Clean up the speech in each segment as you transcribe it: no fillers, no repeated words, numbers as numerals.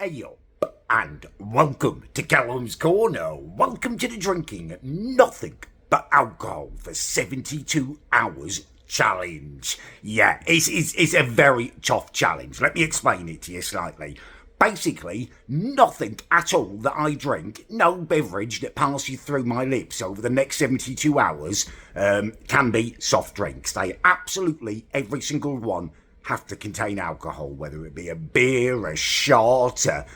Hey up, and welcome to Callums Corner. Welcome to the drinking nothing but alcohol for 72 hours challenge. Yeah, it's a very tough challenge. Let me explain it to you slightly. Basically, nothing at all that I drink, no beverage that passes through my lips over the next 72 hours can be soft drinks. They absolutely, every single one, have to contain alcohol, whether it be a beer, a shot, a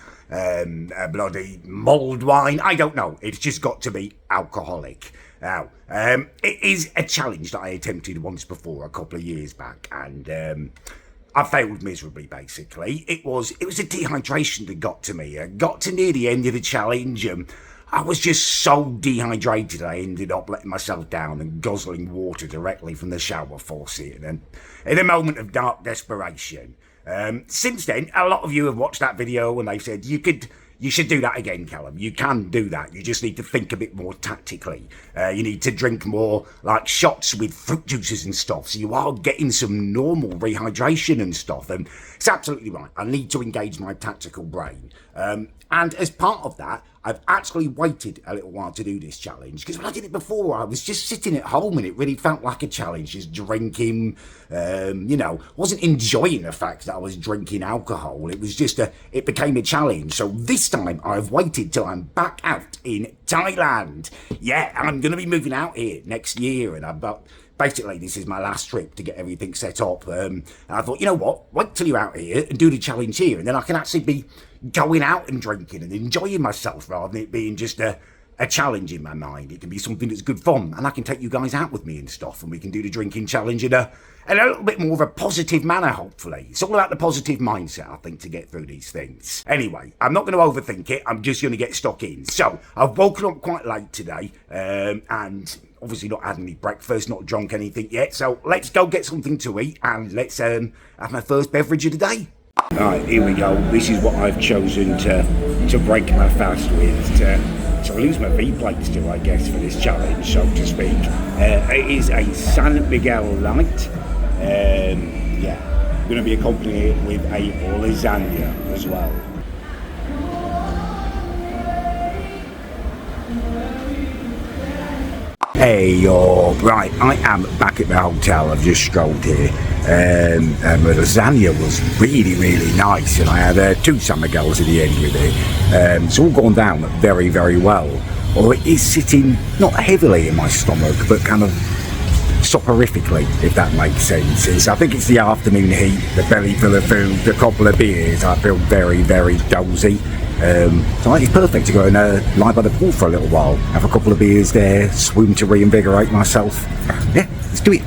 bloody mulled wine. I don't know. It's just got to be alcoholic. Now, it is a challenge that I attempted once before, a couple of years back, and I failed miserably. Basically, it was a dehydration that got to me. I got to near the end of the challenge. I was just so dehydrated I ended up letting myself down and guzzling water directly from the shower faucet, and in a moment of dark desperation. Since then, a lot of you have watched that video and they've said you should do that again, Callum. You can do that. You just need to think a bit more tactically. You need to drink more like shots with fruit juices and stuff, so you are getting some normal rehydration and stuff. And it's absolutely right. I need to engage my tactical brain. And as part of that, I've actually waited a little while to do this challenge, because when I did it before, I was just sitting at home and it really felt like a challenge, just drinking, wasn't enjoying the fact that I was drinking alcohol. It was just it became a challenge. So this time I've waited till I'm back out in Thailand. Yeah, I'm going to be moving out here next year, and basically, this is my last trip to get everything set up. And I thought, you know what? Wait till you're out here and do the challenge here, and then I can actually be going out and drinking and enjoying myself rather than it being just a challenge in my mind. It can be something that's good fun, and I can take you guys out with me and stuff, and we can do the drinking challenge in a little bit more of a positive manner, hopefully. It's all about the positive mindset, I think, to get through these things. Anyway, I'm not going to overthink it. I'm just going to get stuck in. So, I've woken up quite late today, and obviously not had any breakfast, not drunk anything yet. So, let's go get something to eat, and let's have my first beverage of the day. Right, here we go. This is what I've chosen to break my fast with, to lose my V-plates to, I guess, for this challenge, so to speak. It is a San Miguel Light. I'm going to be accompanying it with a lasagna as well. Hey yo, right, I am back at the hotel. I've just strolled here. My lasagna was really, really nice, and I had 2 San Miguels at the end with it. It's all gone down very, very well. Or it is sitting not heavily in my stomach, but kind of soporifically, if that makes sense. I think it's the afternoon heat, the belly full of food, a couple of beers. I feel very, very dozy. So it's perfect to go and lie by the pool for a little while, have a couple of beers there, swim to reinvigorate myself. Yeah, let's do it.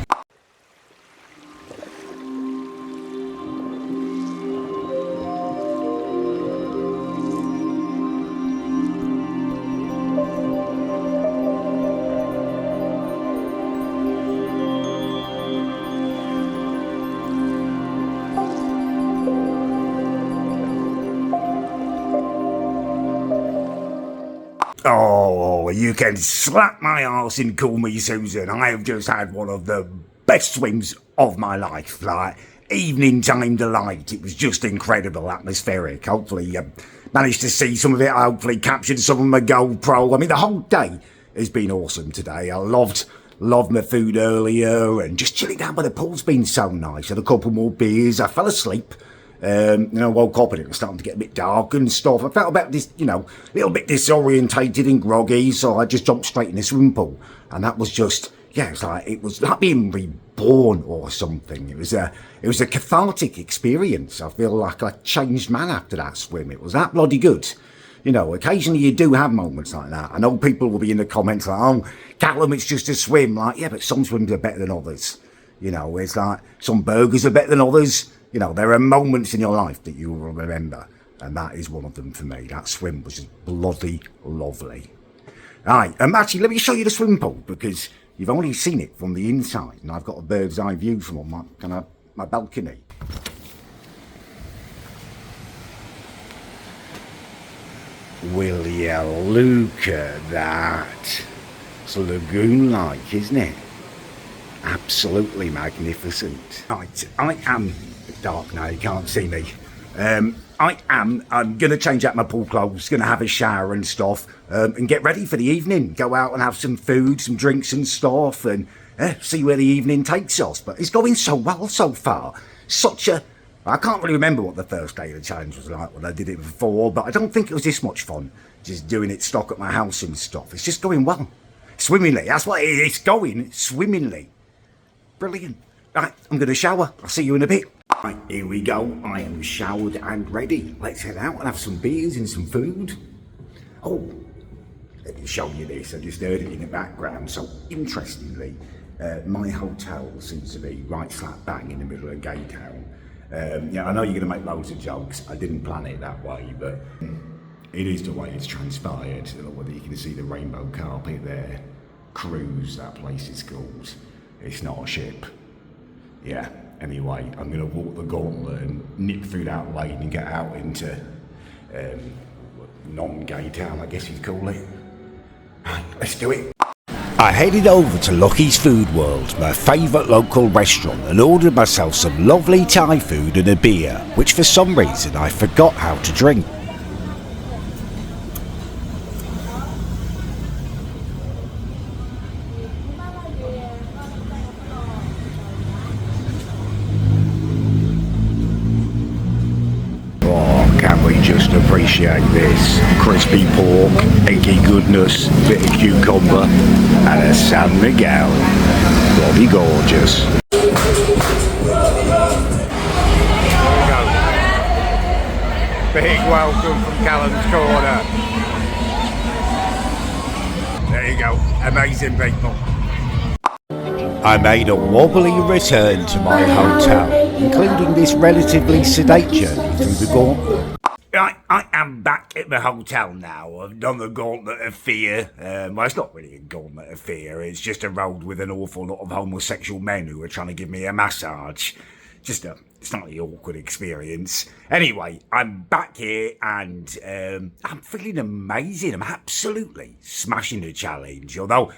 Oh, you can slap my arse and call me Susan. I have just had one of the best swims of my life. Like, evening time delight. It was just incredible, atmospheric. Hopefully you managed to see some of it. I hopefully captured some of my GoPro. I mean, the whole day has been awesome today. I loved my food earlier, and just chilling down by the pool's been so nice. Had a couple more beers. I fell asleep. Woke up and it was starting to get a bit dark and stuff. I felt about this, a little bit disorientated and groggy, so I just jumped straight in the swimming pool. And that was just, it was like being reborn or something. It was a cathartic experience. I feel like a changed man after that swim. It was that bloody good. Occasionally you do have moments like that. I know people will be in the comments like, oh, Callum, it's just a swim. Like, yeah, but some swims are better than others. It's like some burgers are better than others. There are moments in your life that you will remember, and that is one of them for me. That swim was just bloody lovely. Right, actually, let me show you the swimming pool, because you've only seen it from the inside, and I've got a bird's eye view from my balcony. Will you look at that? It's lagoon-like, isn't it? Absolutely magnificent. Right, I am dark now, you can't see me. I'm going to change out my pool clothes, going to have a shower and stuff, and get ready for the evening. Go out and have some food, some drinks and stuff, and see where the evening takes us. But it's going so well so far. I can't really remember what the first day of the challenge was like when I did it before, but I don't think it was this much fun, just doing it stock at my house and stuff. It's just going well. Swimmingly. That's what it is. It's going swimmingly. Brilliant. Right, I'm going to shower. I'll see you in a bit. Right, here we go. I am showered and ready. Let's head out and have some beers and some food. Oh, let me show you this. I just heard it in the background. So, interestingly, my hotel seems to be right slap bang in the middle of Gay Town. Yeah, I know you're going to make loads of jokes. I didn't plan it that way, but it is the way it's transpired. I don't know whether you can see the rainbow carpet there. Cruise, that place is called. It's not a ship. Yeah, anyway, I'm going to walk the gauntlet and nip through that lane and get out into non-Gay Town, I guess you'd call it. Right, let's do it. I headed over to Lucky's Food World, my favourite local restaurant, and ordered myself some lovely Thai food and a beer, which for some reason I forgot how to drink. Can we just appreciate this? Crispy pork, eggy goodness, bit of cucumber, and a San Miguel. Bloody gorgeous. There we go. Big welcome from Callums Corner. There you go. Amazing people. I made a wobbly return to my hotel, including this relatively sedate journey through the gauntlet. I am back at the hotel now. I've done the gauntlet of fear. Well, it's not really a gauntlet of fear. It's just a road with an awful lot of homosexual men who are trying to give me a massage. Just a slightly awkward experience. Anyway, I'm back here and I'm feeling amazing. I'm absolutely smashing the challenge. Although,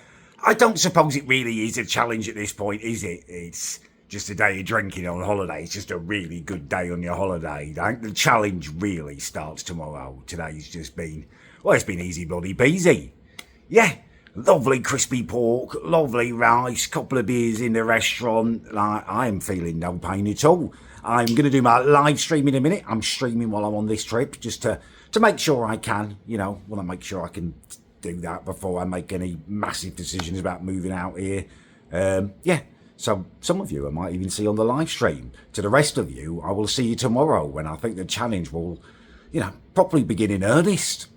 I don't suppose it really is a challenge at this point, is it? It's just a day of drinking on holiday. It's just a really good day on your holiday. I think the challenge really starts tomorrow. Today's just been, well, it's been easy bloody peasy. Yeah, lovely crispy pork, lovely rice, couple of beers in the restaurant. Like, I am feeling no pain at all. I'm going to do my live stream in a minute. I'm streaming while I'm on this trip just to make sure I can, want to make sure I can do that before I make any massive decisions about moving out here. Yeah, so some of you I might even see on the live stream. To the rest of you, I will see you tomorrow when I think the challenge will, properly begin in earnest.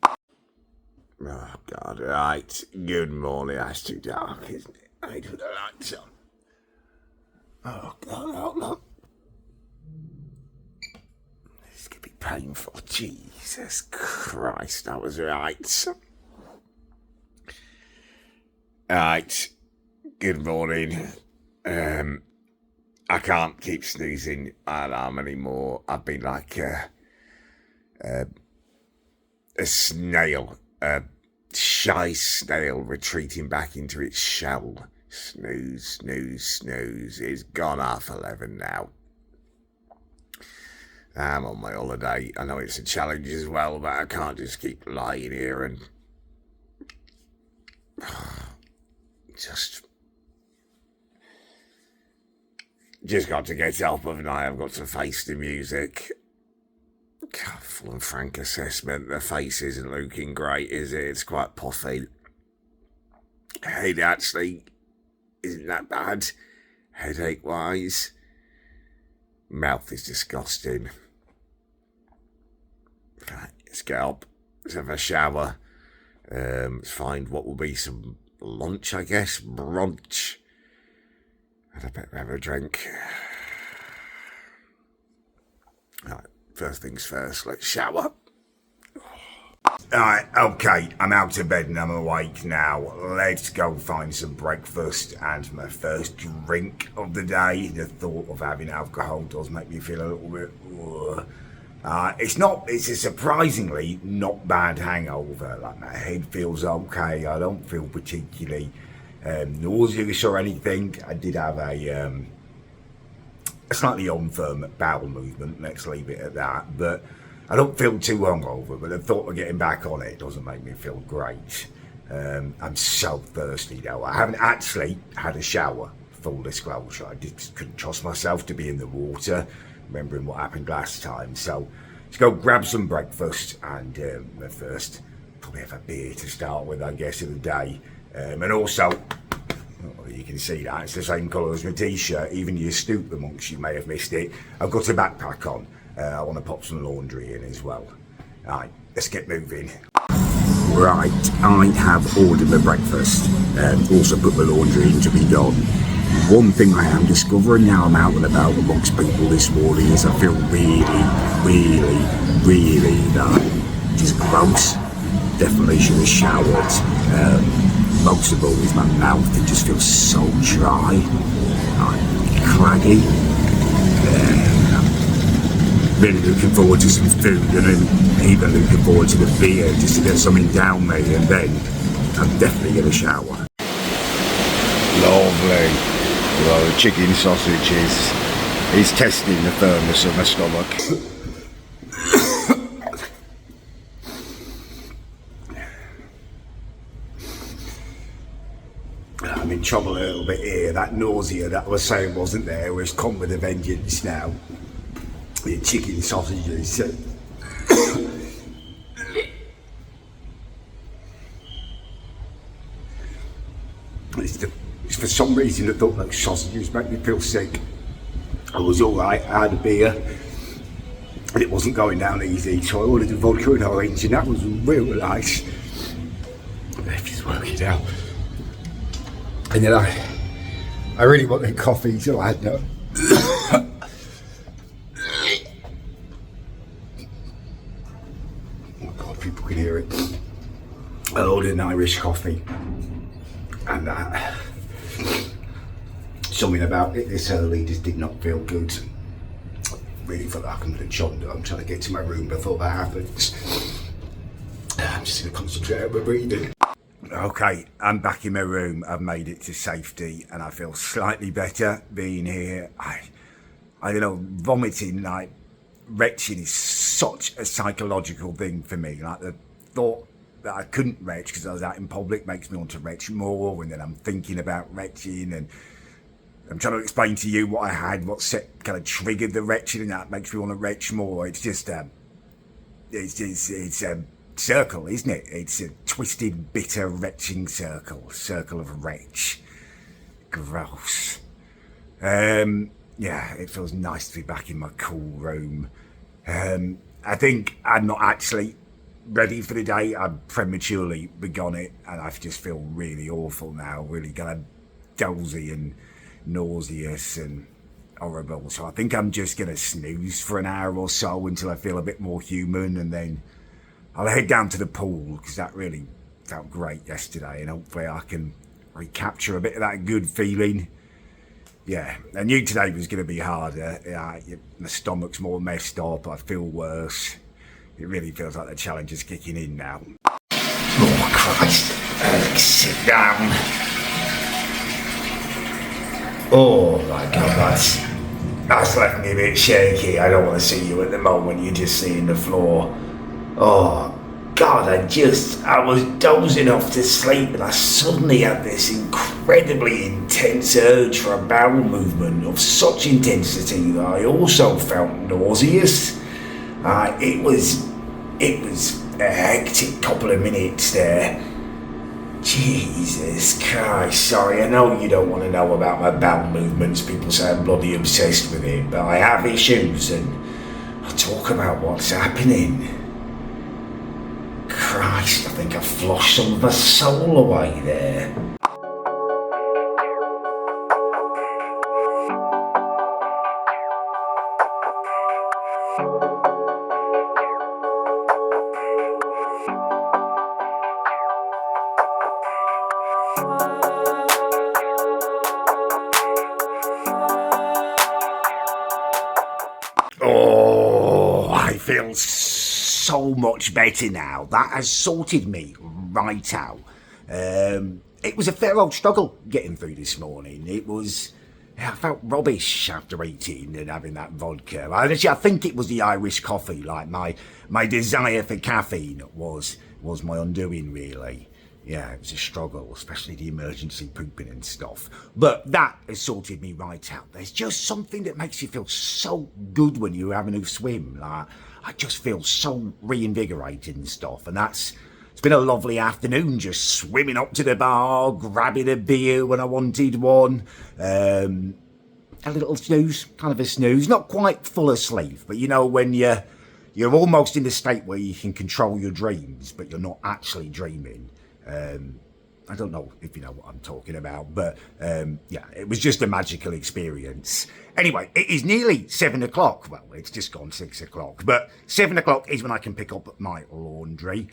Oh, God, right. Good morning. That's too dark, isn't it? I need to put the lights on. Oh, God, hold on. This could be painful. Jesus Christ, that was right. Right, good morning. I can't keep snoozing my alarm anymore. I've been like a snail, a shy snail retreating back into its shell. Snooze, snooze, snooze. It's gone 11:30 now. I'm on my holiday. I know it's a challenge as well, but I can't just keep lying here and just got to get up, haven't I? I've got to face the music. God, full and frank assessment. The face isn't looking great, is it? It's quite puffy. Head actually isn't that bad, headache-wise. Mouth is disgusting. Right, let's get up. Let's have a shower. Let's find what will be some lunch, I guess. Brunch. And I better have a drink. Right, first things first, let's shower. Alright, okay, I'm out of bed and I'm awake now. Let's go find some breakfast and my first drink of the day. The thought of having alcohol does make me feel a little bit... it's a surprisingly not bad hangover. Like, my head feels okay. I don't feel particularly nauseous or anything. I did have a slightly unfirm bowel movement, let's leave it at that, but I don't feel too hungover, but the thought of getting back on it doesn't make me feel great. I'm so thirsty though. I haven't actually had a shower, full disclosure. I just couldn't trust myself to be in the water, remembering what happened last time. So let's go grab some breakfast and first probably have a beer to start with, I guess, of the day. And also, you can see that it's the same colour as my t-shirt. Even you astute amongst you may have missed it. I've got a backpack on. I want to pop some laundry in as well. Alright, let's get moving. Right, I have ordered my breakfast and also put my laundry in to be done. One thing I am discovering now I'm out and about amongst people this morning is I feel really just gross. Definitely should have showered. Most of all is my mouth, it just feels so dry, craggy. Really looking forward to some food and then even looking forward to the beer just to get something down me, and then I'm definitely going to shower. Lovely. Well, the chicken sausage is testing the firmness of my stomach. I'm in trouble a little bit here. That nausea that I was saying wasn't there has come with a vengeance now. The chicken sausages. For some reason I thought like sausages make me feel sick. I was alright, I had a beer and it wasn't going down easy, so I ordered a vodka and orange and that was real nice. If it's working out. And then I really wanted coffee, so I had no. Oh God, people can hear it. I ordered an Irish coffee, and something about it this early just did not feel good. I really felt like I'm going to chunder. I'm trying to get to my room before that happens. I'm just going to concentrate on my breathing. Okay, I'm back in my room. I've made it to safety and I feel slightly better being here. I don't know, vomiting, like retching is such a psychological thing for me. Like the thought that I couldn't retch because I was out in public makes me want to retch more, and then I'm thinking about retching and I'm trying to explain to you what I had, what kind of triggered the retching, and that makes me want to retch more. It's just it's a circle, isn't it? It's a twisted, bitter, retching circle of retch. Gross. Yeah, it feels nice to be back in my cool room. I think I'm not actually ready for the day. I've prematurely begun it, and I just feel really awful now, really kind of dozy and nauseous and horrible. So I think I'm just going to snooze for an hour or so until I feel a bit more human, and then I'll head down to the pool because that really felt great yesterday, and hopefully I can recapture a bit of that good feeling. Yeah, I knew today was going to be harder. My stomach's more messed up, I feel worse. It really feels like the challenge is kicking in now. Oh Christ, sit down. Oh my God, that's left me a bit shaky. I don't want to see you at the moment, you're just seeing the floor. Oh God, I was dozing off to sleep and I suddenly had this incredibly intense urge for a bowel movement of such intensity that I also felt nauseous. It was a hectic couple of minutes there. Jesus Christ, sorry, I know you don't want to know about my bowel movements. People say I'm bloody obsessed with it, but I have issues and I'll talk about what's happening. Christ, I think I flushed some of my soul away there. Oh, I feel so much better now. That has sorted me right out. It was a fair old struggle getting through this morning. It was Yeah, I felt rubbish after eating and having that vodka. Actually, I think it was the Irish coffee. Like my desire for caffeine was my undoing, really. Yeah, it was a struggle, especially the emergency pooping and stuff. But that has sorted me right out. There's just something that makes you feel so good when you're having a swim. Like, I just feel so reinvigorated and stuff. And it's been a lovely afternoon, just swimming up to the bar, grabbing a beer when I wanted one. A little snooze, kind of a snooze. Not quite full asleep, but you know when you're almost in the state where you can control your dreams, but you're not actually dreaming. I don't know if you know what I'm talking about, but yeah, it was just a magical experience. Anyway, it is nearly 7 o'clock. Well, it's just gone 6 o'clock, but 7 o'clock is when I can pick up my laundry,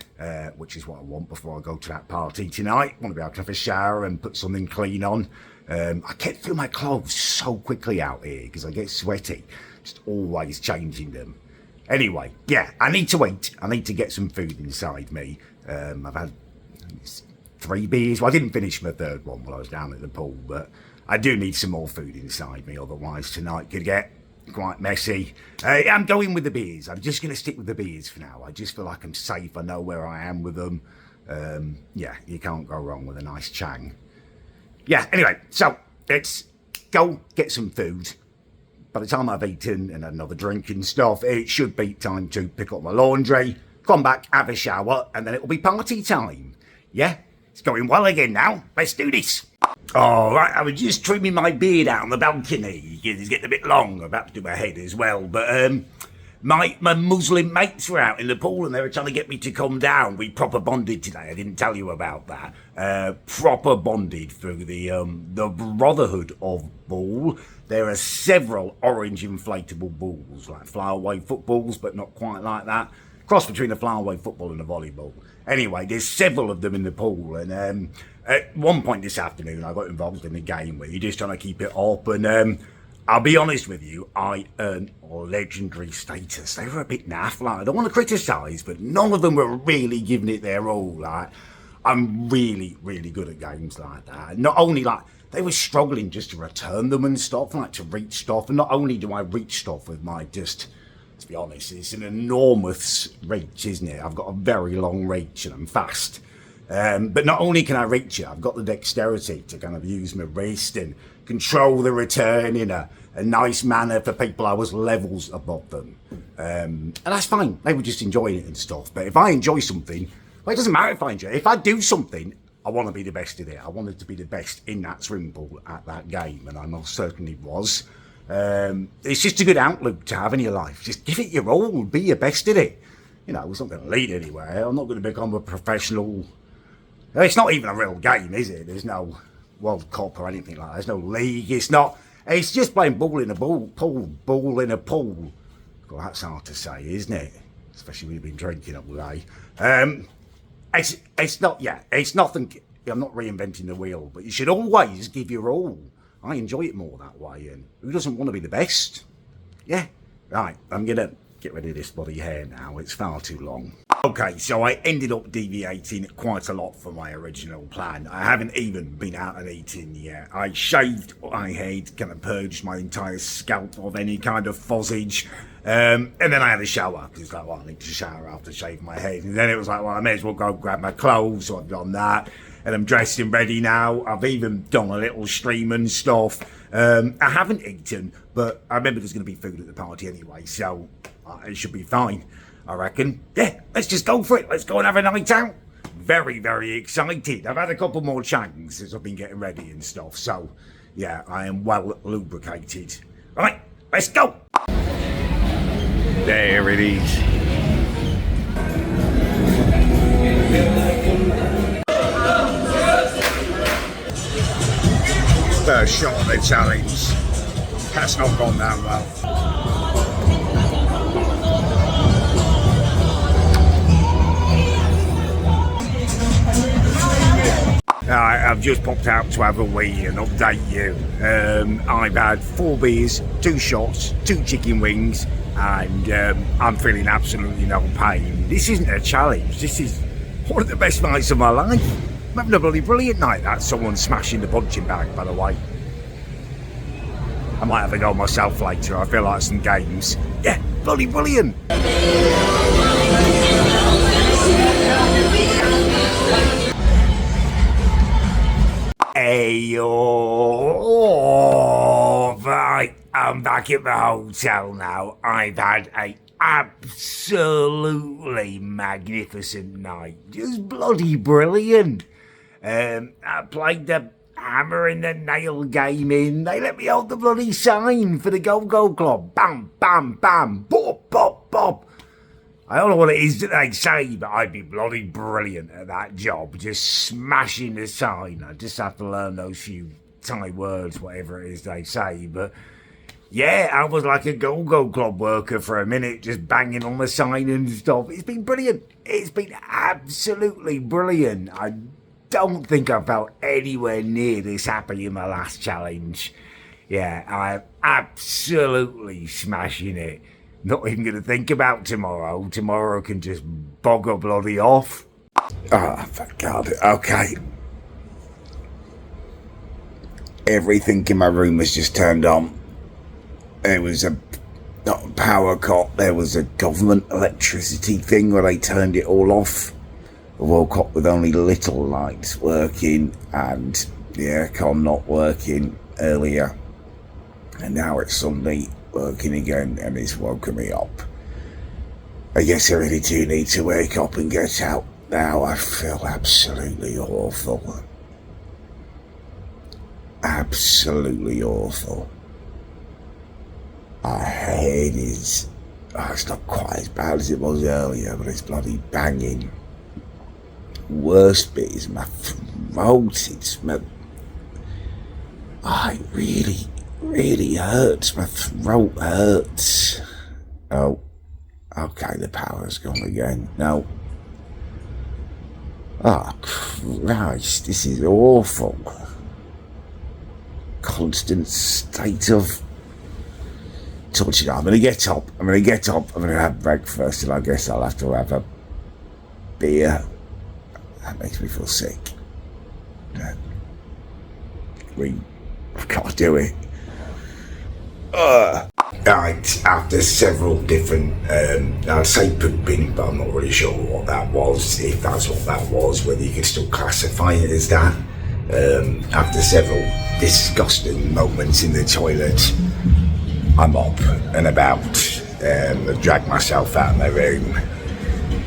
which is what I want before I go to that party tonight. I want to be able to have a shower and put something clean on. I get through my clothes so quickly out here because I get sweaty, just always changing them. Anyway, yeah, I need to eat. I need to get some food inside me. I've had 3 beers. Well, I didn't finish my third one while I was down at the pool, but I do need some more food inside me, otherwise tonight could get quite messy. I'm going with the beers. I'm just going to stick with the beers for now. I just feel like I'm safe. I know where I am with them. Yeah, you can't go wrong with a nice chang. Yeah, anyway, so let's go get some food. By the time I've eaten and had another drink and stuff, it should be time to pick up my laundry, come back, have a shower, and then it will be party time. Yeah, it's going well again now. Let's do this. All right, I was just trimming my beard out on the balcony. It's getting a bit long. I'm about to do my head as well. But my Muslim mates were out in the pool and they were trying to get me to come down. We proper bonded today. I didn't tell you about that. Proper bonded through the Brotherhood of Ball. There are several orange inflatable balls, like flyaway footballs, but not quite like that. Cross between a flyaway football and a volleyball. Anyway, there's several of them in the pool, and at one point this afternoon I got involved in a game where you're just trying to keep it up, and I'll be honest with you, I earned legendary status. They were a bit naff, like, I don't want to criticise, but none of them were really giving it their all. Like, I'm really, really good at games like that. Not only like, they were struggling just to return them and stuff, like to reach stuff, and not only do I reach stuff with my just... To be honest, it's an enormous reach, isn't it? I've got a very long reach and I'm fast. But not only can I reach it, I've got the dexterity to kind of use my wrist and control the return in a nice manner for people I was levels above them. And that's fine. They were just enjoying it and stuff. But if I enjoy something, well, it doesn't matter if I enjoy it. If I do something, I want to be the best at it. I wanted to be the best in that swimming pool at that game, and I most certainly was. It's just a good outlook to have in your life. Just give it your all, be your best at it. You know, it's not going to lead anywhere. I'm not going to become a professional. It's not even a real game, is it? There's no World Cup or anything like that. There's no league. It's just playing ball in a ball in a pool. Well, that's hard to say, isn't it? Especially when you've been drinking all day. It's nothing. I'm not reinventing the wheel, but you should always give your all. I enjoy it more that way, and who doesn't want to be the best? Yeah. Right, I'm going to get rid of this bloody hair now. It's far too long. Okay, so I ended up deviating quite a lot from my original plan. I haven't even been out and eating yet. I shaved my head, kind of purged my entire scalp of any kind of fozzage, and then I had a shower, because it's like, well, I need to shower after shaving my head. And then it was like, well, I may as well go grab my clothes, so I've done that. And I'm dressed and ready now. I've even done a little stream and stuff. I haven't eaten, but I remember there's going to be food at the party anyway, so it should be fine, I reckon. Yeah, let's just go for it. Let's go and have a night out. Very, very excited. I've had a couple more changs as I've been getting ready and stuff, so yeah, I am well lubricated. Right, let's go. There it is. First shot of the challenge. That's not gone down well. I've just popped out to have a wee and update you. I've had 4 beers, 2 shots, 2 chicken wings, and I'm feeling absolutely no pain. This isn't a challenge. This is one of the best nights of my life. I'm having a bloody brilliant night. That's someone smashing the punching bag, by the way. might have a go myself later. I feel like some games. Yeah, bloody brilliant. Hey, oh, right, I'm back at the hotel now. I've had a absolutely magnificent night. Just bloody brilliant. I played the hammer and the nail game in. They let me hold the bloody sign for the Go-Go Club. Bam, bam, bam, bop, bop, bop. I don't know what it is that they say, but I'd be bloody brilliant at that job. Just smashing the sign. I just have to learn those few Thai words, whatever it is they say. But yeah, I was like a Go-Go Club worker for a minute, just banging on the sign and stuff. It's been brilliant. It's been absolutely brilliant. I don't think I felt anywhere near this happy in my last challenge. Yeah, I'm absolutely smashing it. Not even going to think about tomorrow. Tomorrow can just bogger bloody off. Oh, thank God. Okay. Everything in my room was just turned on. There was not a power cut. There was a government electricity thing where they turned it all off. I woke up with only little lights working and the aircon not working earlier. And now it's Sunday, working again, and it's woken me up. I guess I really do need to wake up and get out now. I feel absolutely awful. Absolutely awful. My head is... it's not quite as bad as it was earlier, but it's bloody banging. Worst bit is my throat. It's my... it really hurts. My throat hurts. Oh, okay, the power's gone again. No. Oh, Christ, this is awful. Constant state of touching. I'm going to get up. I'm going to have breakfast, and I guess I'll have to have a beer. That makes me feel sick. I've got to do it. Right, after several different, I'd say pooping, but I'm not really sure what that was, if that's what that was, whether you can still classify it as that. After several disgusting moments in the toilet, I'm up and about. I've dragged myself out of my room.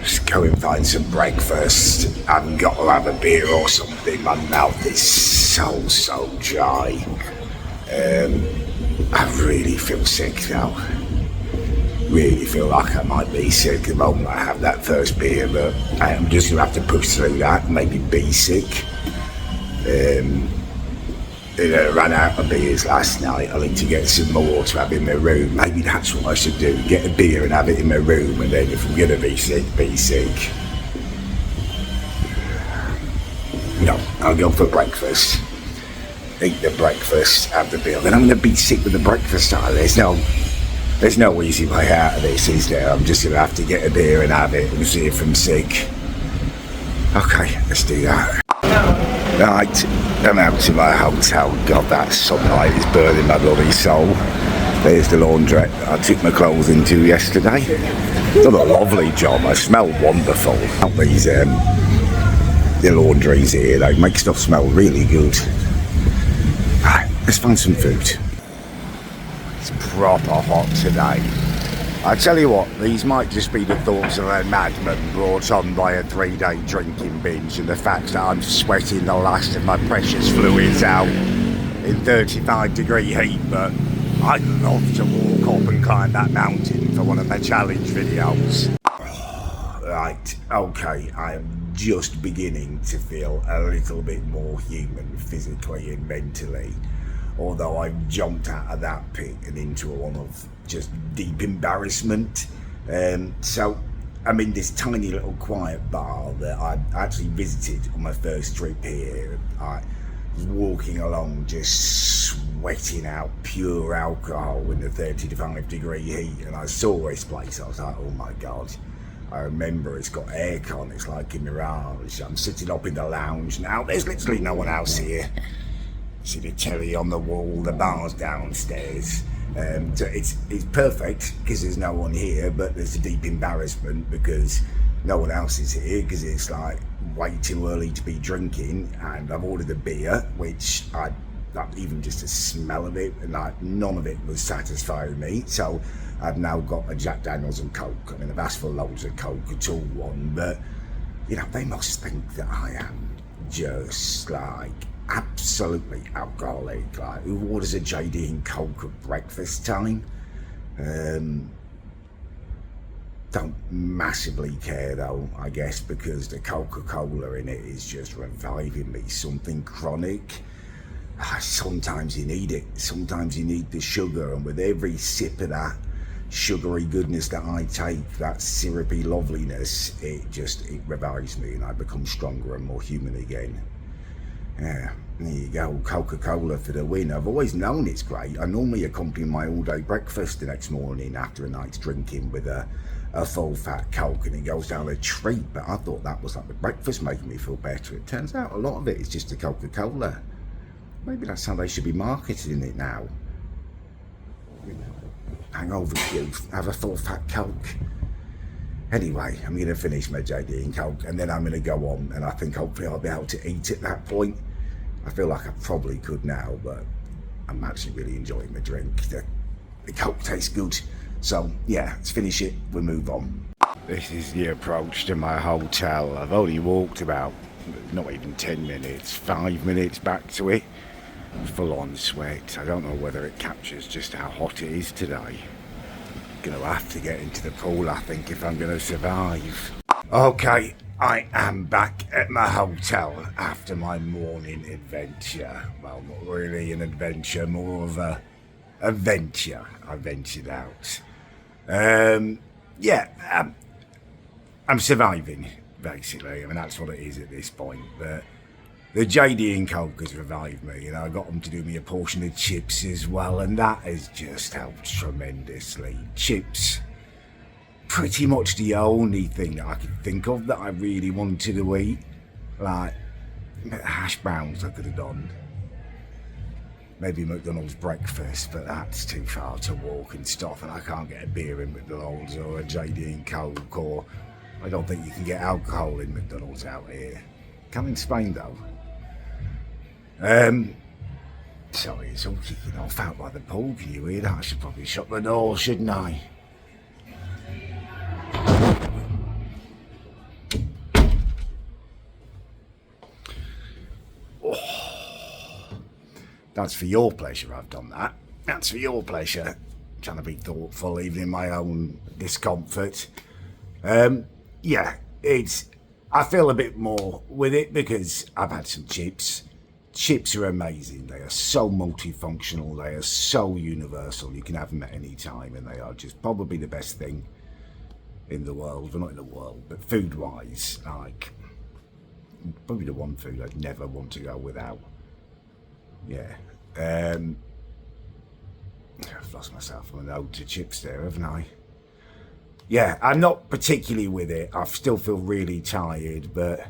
Just go and find some breakfast. I've got to have a beer or something. My mouth is so dry. I really feel sick now. Really feel like I might be sick the moment I have that first beer, but I'm just going to have to push through that and maybe be sick. I ran out of beers last night. I need to get some more to have in my room. Maybe that's what I should do. Get a beer and have it in my room, and then if I'm going to be sick, be sick. No, I'll go for breakfast. Eat the breakfast, have the beer. Then I'm going to be sick with the breakfast. There's no easy way out of this, is there? I'm just going to have to get a beer and have it and see if I'm sick. Okay, let's do that. Right, I'm out to my hotel. God, that sunlight is burning my bloody soul. There's the laundrette I took my clothes into yesterday. Done a lovely job. I smell wonderful. These the laundries here, they make stuff smell really good. Right, let's find some food. It's proper hot today. I tell you what, these might just be the thoughts of a madman brought on by a 3-day drinking binge and the fact that I'm sweating the last of my precious fluids out in 35-degree heat, but I'd love to walk up and climb that mountain for one of my challenge videos. Right, okay, I am just beginning to feel a little bit more human physically and mentally. Although I've jumped out of that pit and into one of just deep embarrassment. So I'm in this tiny little quiet bar that I actually visited on my first trip here. I was walking along just sweating out pure alcohol in the 35-degree heat, and I saw this place. I was like, oh my God. I remember it's got aircon, it's like a mirage. I'm sitting up in the lounge now, there's literally no one else here. see the telly on the wall, the bar's downstairs. So it's perfect because there's no one here, but there's a deep embarrassment because no one else is here because it's like way too early to be drinking, and I've ordered a beer, which even just the smell of it, and like none of it was satisfying me. So I've now got a Jack Daniels and Coke. I mean, I've asked for loads of Coke, it's all one, but you know, they must think that I am just like absolutely alcoholic. Like, who orders a JD and Coke at breakfast time? Don't massively care though, I guess, because the Coca-Cola in it is just reviving me. Something chronic. Sometimes you need it. Sometimes you need the sugar, and with every sip of that sugary goodness that I take, that syrupy loveliness, it revives me and I become stronger and more human again. Yeah, there you go, Coca-Cola for the win. I've always known it's great. I normally accompany my all-day breakfast the next morning after a night's drinking with a full-fat Coke, and it goes down a treat, but I thought that was like the breakfast making me feel better. It turns out a lot of it is just the Coca-Cola. Maybe that's how they should be marketing it now. Hangover youth, have a full-fat Coke. Anyway, I'm going to finish my JD and Coke, and then I'm going to go on, and I think hopefully I'll be able to eat at that point. I feel like I probably could now, but I'm actually really enjoying the drink. The Coke tastes good. So, yeah, let's finish it, we'll move on. This is the approach to my hotel. I've only walked about, not even 10 minutes, 5 minutes back to it. Full on sweat. I don't know whether it captures just how hot it is today. Gonna have to get into the pool, I think, if I'm gonna survive. Okay, I am back at my hotel after my morning adventure. Well, not really an adventure, more of a venture. I ventured out. I'm surviving, basically. I mean, that's what it is at this point, but the JD and Coke has revived me, and I got them to do me a portion of chips as well, and that has just helped tremendously. Chips, pretty much the only thing that I could think of that I really wanted to eat. Like, hash browns I could have done. Maybe McDonald's breakfast, but that's too far to walk and stuff, and I can't get a beer in McDonald's or a JD and Coke, or I don't think you can get alcohol in McDonald's out here. Can in Spain though. Sorry, it's all kicking off out by the pool. Can you hear that? I should probably shut the door, shouldn't I? Oh, that's for your pleasure I've done that. That's for your pleasure. I'm trying to be thoughtful, even in my own discomfort. I feel a bit more with it because I've had some chips. Chips are amazing. They are so multifunctional. They are so universal. You can have them at any time, and they are just probably the best thing in the world. Well, not in the world, but food-wise, like probably the one food I'd never want to go without. Yeah. I've lost myself on an ode to chips there, haven't I? Yeah, I'm not particularly with it. I still feel really tired, but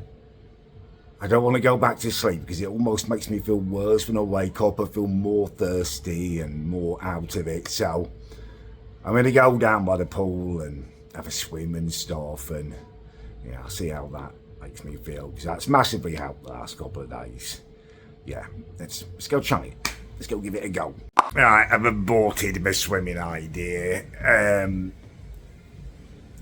I don't want to go back to sleep because it almost makes me feel worse when I wake up. I feel more thirsty and more out of it. So I'm going to go down by the pool and have a swim and stuff, and yeah, I'll see how that makes me feel because that's massively helped the last couple of days. Yeah, let's go try it. Let's go give it a go. Right, I've aborted my swimming idea.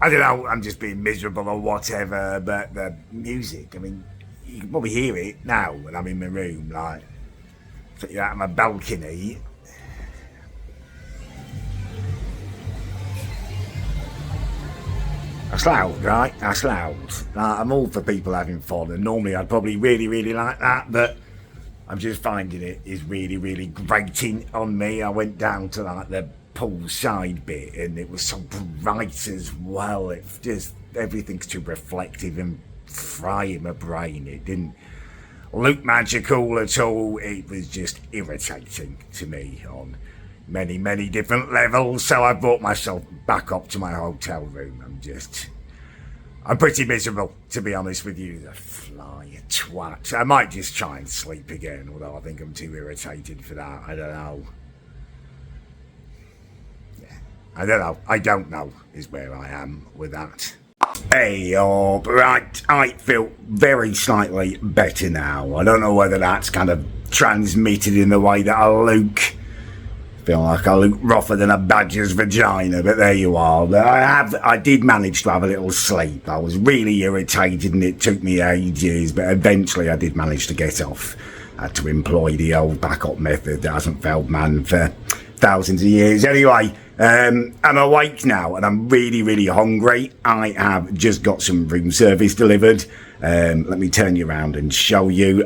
I don't know, I'm just being miserable or whatever, but the music, I mean, you can probably hear it now when I'm in my room, like, sitting out on my balcony. That's loud, right? That's loud. Like, I'm all for people having fun, and normally I'd probably really, really like that, but I'm just finding it is really, really grating on me. I went down to like the poolside bit and it was so bright as well. It just, everything's too reflective and frying my brain. It didn't look magical at all. It was just irritating to me on many, many different levels. So I brought myself back up to my hotel room. I'm just I'm pretty miserable, to be honest with you. The fly twat. I might just try and sleep again, although I think I'm too irritated for that. I don't know. Yeah. I don't know is where I am with that. Hey, right, I feel very slightly better now. I don't know whether that's kind of transmitted in the way that I look. Feel like I look rougher than a badger's vagina, but there you are. But I did manage to have a little sleep. I was really irritated and it took me ages, but eventually I did manage to get off. I had to employ the old backup method that hasn't failed man for thousands of years. Anyway, I'm awake now and I'm really, really hungry. I have just got some room service delivered. Let me turn you around and show you.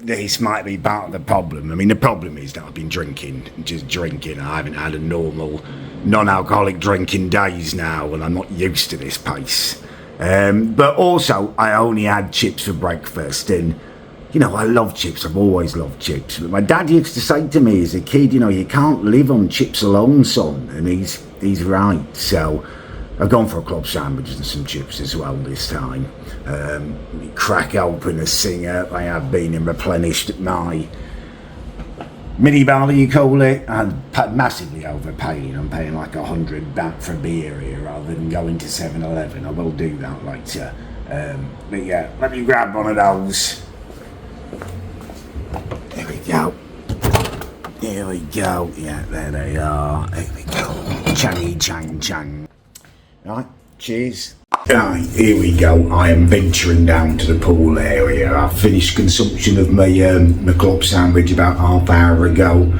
This might be part of the problem. I mean, the problem is that I've been just drinking. I haven't had a normal, non-alcoholic drink in days now, and I'm not used to this pace. But also, I only had chips for breakfast, and, you know, I love chips. I've always loved chips. But my dad used to say to me as a kid, you know, you can't live on chips alone, son, and he's right. So I've gone for a club sandwich and some chips as well this time. Crack open a singer. I have been and replenished my minibar, you call it. I'm massively overpaying. I'm paying like 100 baht for beer here rather than going to 7-Eleven. I will do that later. But yeah, let me grab one of those. There we go. Here we go. Yeah, there they are. There we go. Changy chang chang. Right, cheers. Right, here we go. I am venturing down to the pool area. I finished consumption of my club sandwich about half hour ago.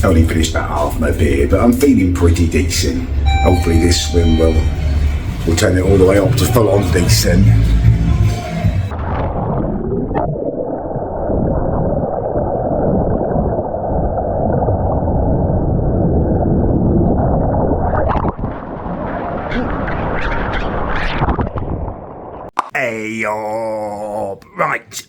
Only finished about half my beer, but I'm feeling pretty decent. Hopefully this swim will turn it all the way up to full on decent. Right,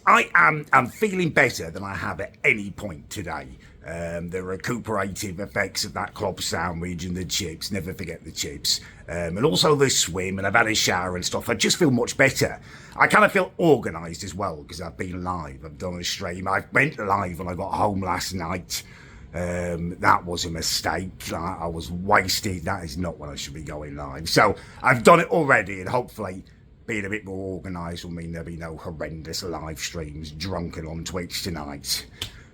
I'm feeling better than I have at any point today. The recuperative effects of that club sandwich and the chips, never forget the chips, and also the swim, and I've had a shower and stuff. I just feel much better. I kind of feel organised as well because I've been live. I've done a stream. I went live when I got home last night. That was a mistake. I was wasted. That is not when I should be going live. So I've done it already, and hopefully being a bit more organised will mean there'll be no horrendous live streams drunken on Twitch tonight.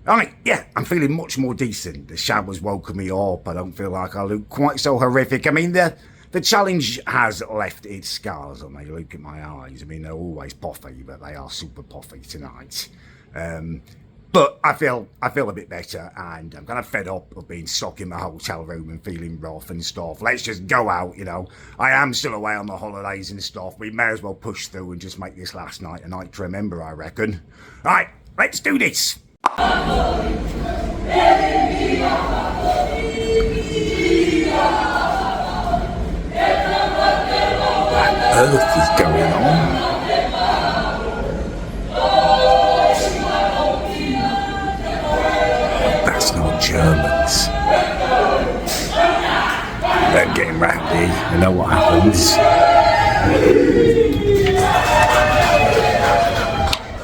Alright, yeah, I'm feeling much more decent. The shower's woken me up. I don't feel like I look quite so horrific. I mean, the challenge has left its scars on me. Look at my eyes. I mean, they're always puffy, but they are super puffy tonight. But I feel a bit better, and I'm kind of fed up of being stuck in my hotel room and feeling rough and stuff. Let's just go out, you know. I am still away on the holidays and stuff. We may as well push through and just make this last night a night to remember, I reckon. Right, let's do this. What on earth is going on? That's not Germans. They're getting rowdy. You know what happens.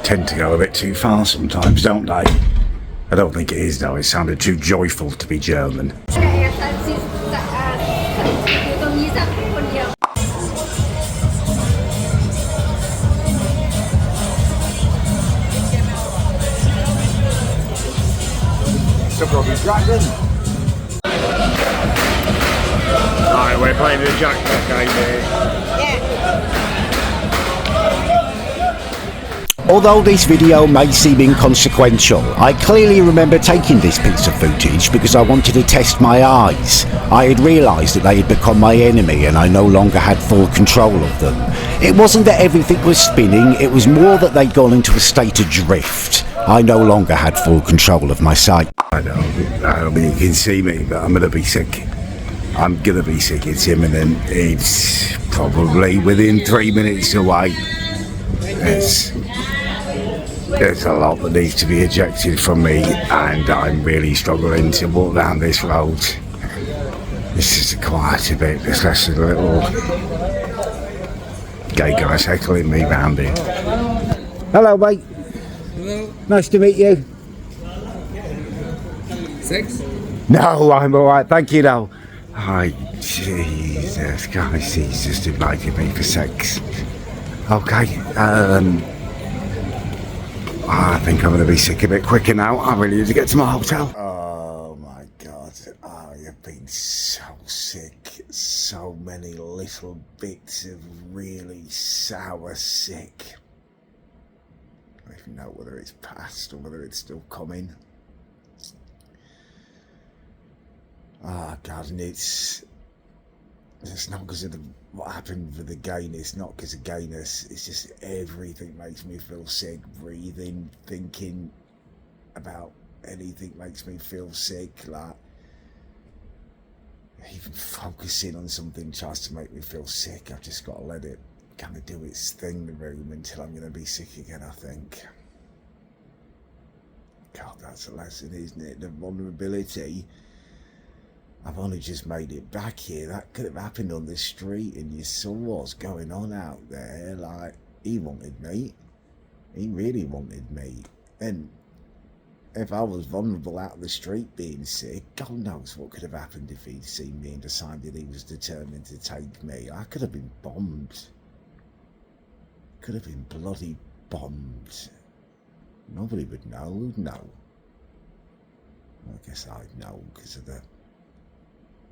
Tend to go a bit too far sometimes, don't they? I don't think it is though. It sounded too joyful to be German. Alright, we're playing the jackpot game here. Although this video may seem inconsequential, I clearly remember taking this piece of footage because I wanted to test my eyes. I had realised that they had become my enemy and I no longer had full control of them. It wasn't that everything was spinning, it was more that they'd gone into a state of drift. I no longer had full control of my sight. I don't think you can see me, but I'm gonna be sick. I'm gonna be sick, it's imminent. It's probably within 3 minutes away. There's a lot that needs to be ejected from me, and I'm really struggling to walk down this road. This is quite a bit, there's less than a little gay guys heckling me round here. Hello, mate. Hello. Nice to meet you. Sex? No, I'm alright, thank you, though. Hi, Jesus, guys, he's just invited me for sex. Okay, I think I'm going to be sick a bit quicker now. I really need to get to my hotel. Oh my God, I have been so sick. So many little bits of really sour sick. I don't even know whether it's past or whether it's still coming. Oh God, and it's not because of what happened with the gayness, not because of gayness, it's just everything makes me feel sick. Breathing, thinking about anything makes me feel sick. Like, even focusing on something tries to make me feel sick. I've just got to let it kind of do its thing in the room until I'm going to be sick again, I think. God, that's a lesson, isn't it? The vulnerability. I've only just made it back here. That could have happened on the street, and you saw what's going on out there. Like, he wanted me. He really wanted me. And if I was vulnerable out of the street being sick, God knows what could have happened if he'd seen me and decided he was determined to take me. I could have been bombed. Could have been bloody bombed. Nobody would know. Who'd know? I guess I'd know because of the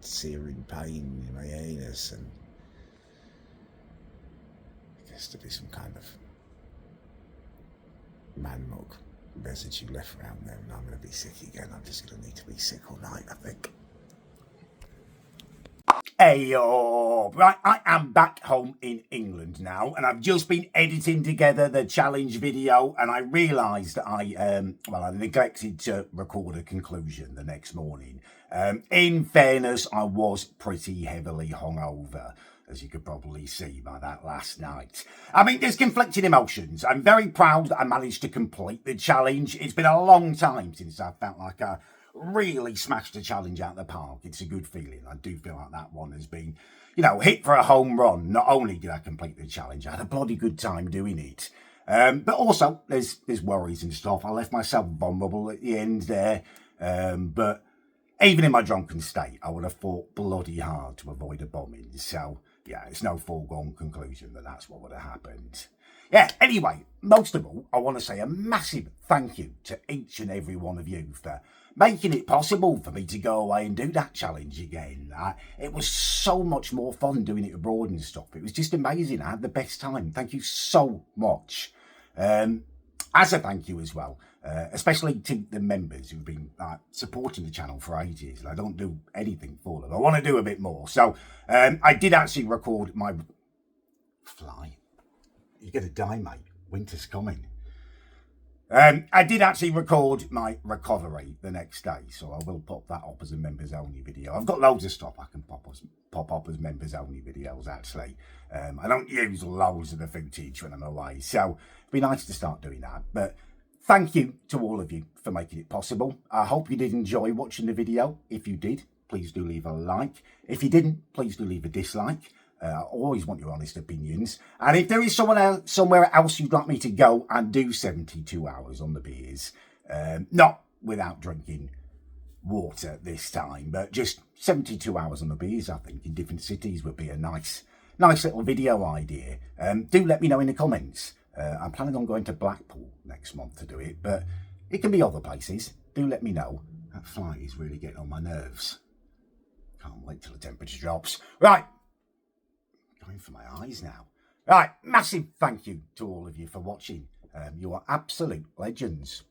searing pain in my anus, and I guess to be some kind of man mug residue left around there, and I'm going to be sick again. I'm just going to need to be sick all night, I think. Heyo! Right, I am back home in England now, and I've just been editing together the challenge video, and I realised I neglected to record a conclusion the next morning. In fairness, I was pretty heavily hungover, as you could probably see by that last night. I mean, there's conflicting emotions. I'm very proud that I managed to complete the challenge. It's been a long time since I felt like I really smashed a challenge out of the park. It's a good feeling. I do feel like that one has been, hit for a home run. Not only did I complete the challenge, I had a bloody good time doing it. But also, there's worries and stuff. I left myself vulnerable at the end there. But even in my drunken state, I would have fought bloody hard to avoid a bombing. So, yeah, it's no foregone conclusion that that's what would have happened. Yeah, anyway, most of all, I want to say a massive thank you to each and every one of you for making it possible for me to go away and do that challenge again. It was so much more fun doing it abroad and stuff. It was just amazing. I had the best time. Thank you so much. As a thank you as well, especially to the members who've been supporting the channel for ages. I don't do anything for them. I want to do a bit more. So I did actually record my fly. You're going to die, mate. Winter's coming. I did actually record my recovery the next day, so I will pop that up as a members only video. I've got loads of stuff I can pop up as members only videos, actually. I don't use loads of the footage when I'm away, so it'd be nice to start doing that. But thank you to all of you for making it possible. I hope you did enjoy watching the video. If you did, please do leave a like. If you didn't, please do leave a dislike. I always want your honest opinions. And if there is somewhere else you'd like me to go and do 72 hours on the beers, not without drinking water this time, but just 72 hours on the beers, I think, in different cities would be a nice little video idea. Do let me know in the comments. I'm planning on going to Blackpool next month to do it, but it can be other places. Do let me know. That fly is really getting on my nerves. Can't wait till the temperature drops. Right. Going for my eyes now. Right, massive thank you to all of you for watching. You are absolute legends.